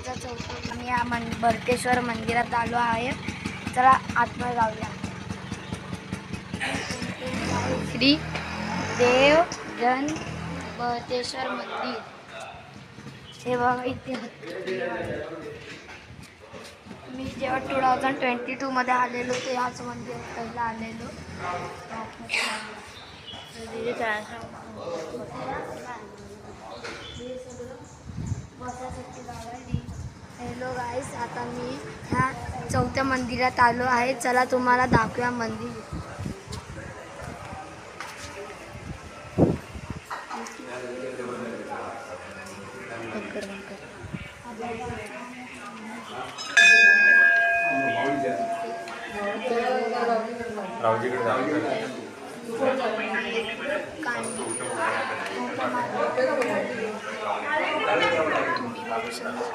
माझा चौथा मी या भरतेश्वर मंदिरात आलो आहे. चला आतमध्ये जाऊया. श्री देव जन भरतेश्वर मंदिर. हे बघा इथे मी जेव्हा 2022 मध्ये आलेलो ते याच मंदिरात पहिला आलेलो. हॅलो गाईस, आता मी ह्या चौथ्या मंदिरात आलो आहे. चला तुम्हाला दाखवूया मंदिर. तुम्ही बघू शकता.